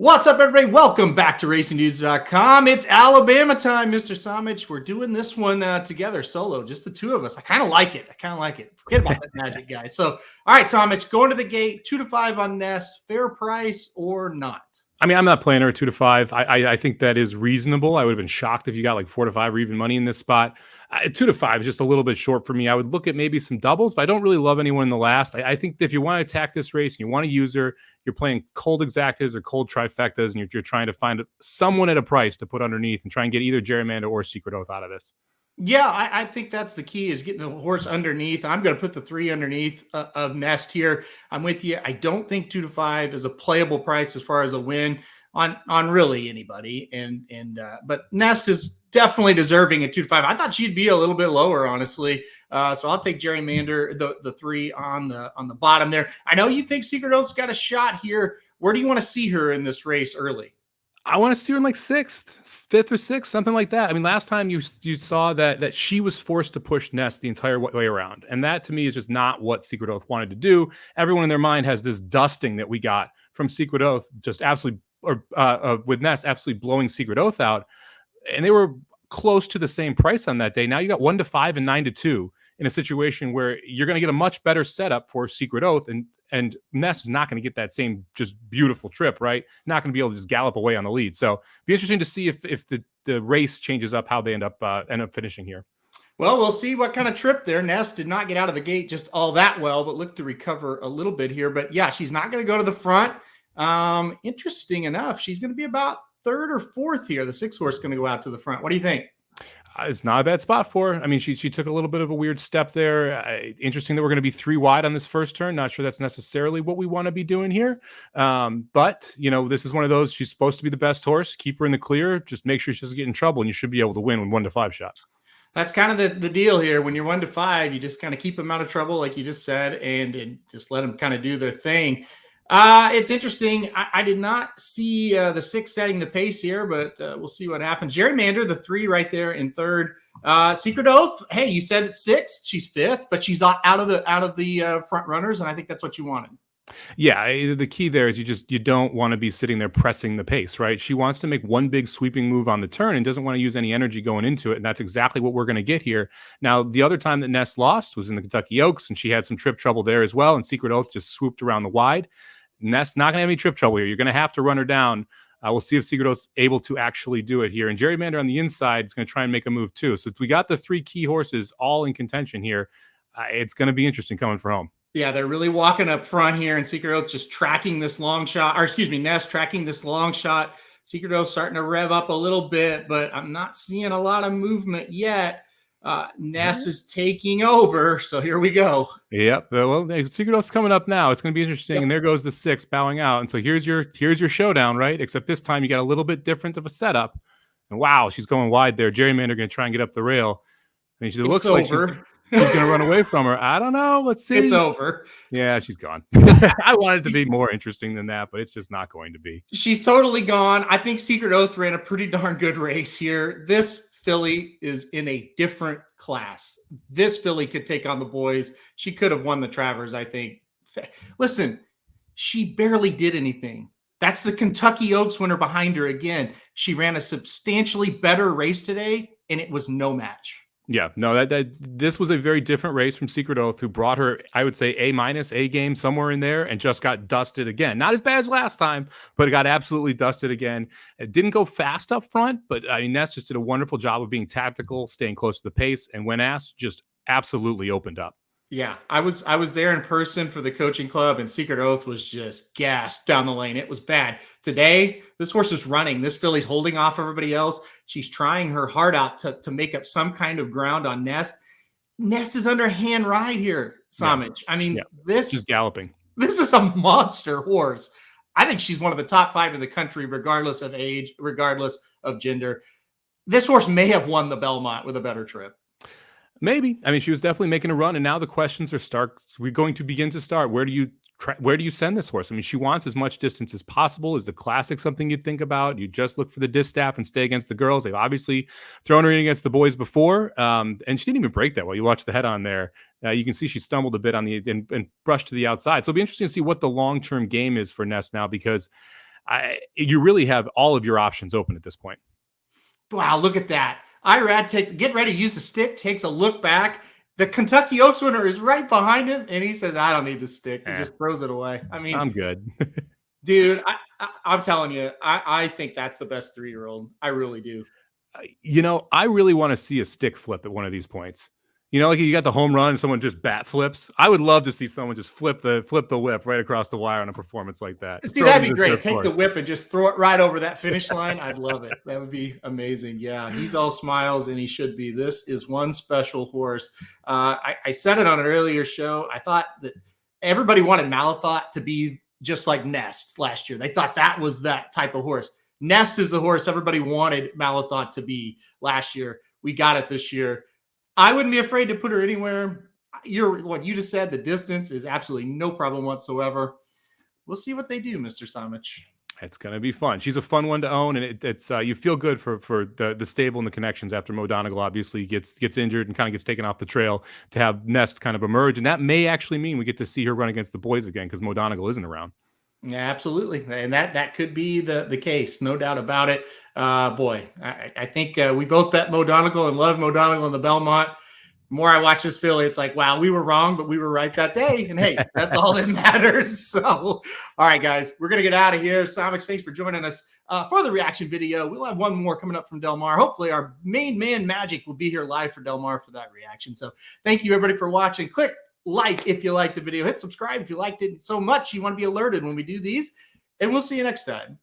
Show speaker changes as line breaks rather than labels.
What's up, everybody? Welcome back to RacingDudes.com. It's Alabama time, Mr. Somich. We're doing this one together, solo, just the two of us. I kind of like it. Forget about that magic, guys. So, all right, Somich, going to the gate, 2-5 on Nest. Fair price or not?
I mean, I'm not playing her at 2-5. I think that is reasonable. I would have been shocked if you got like 4-5 or even money in this spot. 2-5 is just a little bit short for me. I would look at maybe some doubles, but I don't really love anyone in the last. I think if you want to attack this race and you want to use her, you're playing cold exactas or cold trifectas, and you're trying to find someone at a price to put underneath and try and get either Gerrymander or Secret Oath out of this.
Yeah, I think that's the key, is getting the horse underneath. I'm going to put the 3 underneath of Nest here. I'm with you. I don't think 2-5 is a playable price as far as a win on really anybody. But Nest is definitely deserving at 2-5. I thought she'd be a little bit lower, honestly. So I'll take Gerrymander, the 3 on the bottom there. I know you think Secret Oath's got a shot here. Where do you want to see her in this race early?
I want to see her in like 6th, 5th or 6th, something like that. I mean, last time you saw that she was forced to push Nest the entire way around. And that to me is just not what Secret Oath wanted to do. Everyone in their mind has this dusting that we got from Secret Oath, just absolutely, with Nest absolutely blowing Secret Oath out. And they were close to the same price on that day. Now you got 1-5 and 9-2 in a situation where you're going to get a much better setup for Secret Oath, and Nest is not going to get that same just beautiful trip, right? Not going to be able to just gallop away on the lead. So be interesting to see if the race changes up, how they end up finishing here.
Well, we'll see what kind of trip there. Nest did not get out of the gate just all that well, but looked to recover a little bit here. But yeah, she's not going to go to the front. Interesting enough, she's going to be about 3rd or 4th here. The 6 horse going to go out to the front. What do you think?
It's not a bad spot for her. I mean, she took a little bit of a weird step there. Interesting that we're going to be 3 wide on this first turn. Not sure that's necessarily what we want to be doing here. But, you know, this is one of those, she's supposed to be the best horse. Keep her in the clear. Just make sure she doesn't get in trouble, and you should be able to win with 1-5 shot.
That's kind of the deal here. When you're 1-5, you just kind of keep them out of trouble, like you just said, and just let them kind of do their thing. It's interesting. I did not see the 6 setting the pace here, but we'll see what happens. Gerrymander, the 3 right there in 3rd. Secret Oath, hey, you said it's 6th. She's 5th, but she's out of the front runners, and I think that's what you wanted.
Yeah, the key there is you don't want to be sitting there pressing the pace, right? She wants to make one big sweeping move on the turn and doesn't want to use any energy going into it, and that's exactly what we're going to get here. Now, the other time that Nest lost was in the Kentucky Oaks, and she had some trip trouble there as well, and Secret Oath just swooped around the wide. Nest not going to have any trip trouble here. You're going to have to run her down. We'll see if Secret Oath's able to actually do it here. And Gerrymander on the inside is going to try and make a move too. So we got the 3 key horses all in contention here. It's going to be interesting coming for home.
Yeah, they're really walking up front here, and Secret Oath just tracking this long shot, Nest tracking this long shot. Secret Oath starting to rev up a little bit, but I'm not seeing a lot of movement yet. Nest is taking over, so here we go.
Yep. Well, Secret Oath's coming up now. It's going to be interesting. Yep. And there goes the 6 bowing out. And so here's your showdown, right? Except this time you got a little bit different of a setup. And wow, she's going wide there. Gerrymander going to try and get up the rail. I mean, she looks like she's going to run away from her. I don't know. Let's see.
It's over.
Yeah, she's gone. I wanted it to be more interesting than that, but it's just not going to be.
She's totally gone. I think Secret Oath ran a pretty darn good race here. This filly is in a different class. This filly could take on the boys. She could have won the Travers, I think. Listen, she barely did anything. That's the Kentucky Oaks winner behind her again. She ran a substantially better race today, and it was no match.
Yeah, no, this was a very different race from Secret Oath, who brought her, I would say, A game somewhere in there, and just got dusted again. Not as bad as last time, but it got absolutely dusted again. It didn't go fast up front, but I mean, Ness just did a wonderful job of being tactical, staying close to the pace, and when asked, just absolutely opened up.
Yeah, I was there in person for the coaching club, and Secret Oath was just gassed down the lane. It was bad. Today, this horse is running. This filly's holding off everybody else. She's trying her heart out to make up some kind of ground on Nest. Nest is underhand ride here, Somich. Yeah. I mean, this
is galloping.
This is a monster horse. I think she's one of the top 5 in the country, regardless of age, regardless of gender. This horse may have won the Belmont with a better trip.
Maybe. I mean, she was definitely making a run, and now the questions are we're going to begin to start. Where do you send this horse? I mean, she wants as much distance as possible. Is the Classic something you'd think about? You just look for the distaff and stay against the girls. They've obviously thrown her in against the boys before, and she didn't even break that well. You watch the head on there. You can see she stumbled a bit on and brushed to the outside. So it'll be interesting to see what the long-term game is for Nest now, because You really have all of your options open at this point.
Wow, look at that. Irad get ready to use the stick, takes a look back. The Kentucky Oaks winner is right behind him, and he says, I don't need the stick. He just throws it away. I mean,
I'm good.
Dude, I'm telling you, I think that's the best 3-year-old. I really do.
I really want to see a stick flip at one of these points. Like you got the home run and someone just bat flips. I would love to see someone just flip the whip right across the wire on a performance like that.
See, that'd be great. Take the whip and just throw it right over that finish line. I'd love it. That would be amazing. Yeah, he's all smiles, and he should be. This is one special horse. I said it on an earlier show. I thought that everybody wanted Malathot to be just like Nest last year. They thought that was that type of horse. Nest is the horse everybody wanted Malathot to be last year. We got it this year. I wouldn't be afraid to put her anywhere. What you just said, the distance is absolutely no problem whatsoever. We'll see what they do, Mr. Somich.
It's going to be fun. She's a fun one to own, and it's you feel good for the stable and the connections after Mo Donegal obviously gets injured and kind of gets taken off the trail, to have Nest kind of emerge, and that may actually mean we get to see her run against the boys again because Mo Donegal isn't around.
Yeah, absolutely, and that could be the case, no doubt about it. Boy, I think we both bet Mo Donegal and love Mo Donegal in the Belmont. The more I watch this filly, it's like, wow, we were wrong, but we were right that day. And hey, that's all that matters. So, all right, guys, we're going to get out of here. Somich, thanks for joining us for the reaction video. We'll have one more coming up from Del Mar. Hopefully our main man Magic will be here live for Del Mar for that reaction. So thank you, everybody, for watching. Click like if you liked the video. Hit subscribe if you liked it so much you want to be alerted when we do these. And we'll see you next time.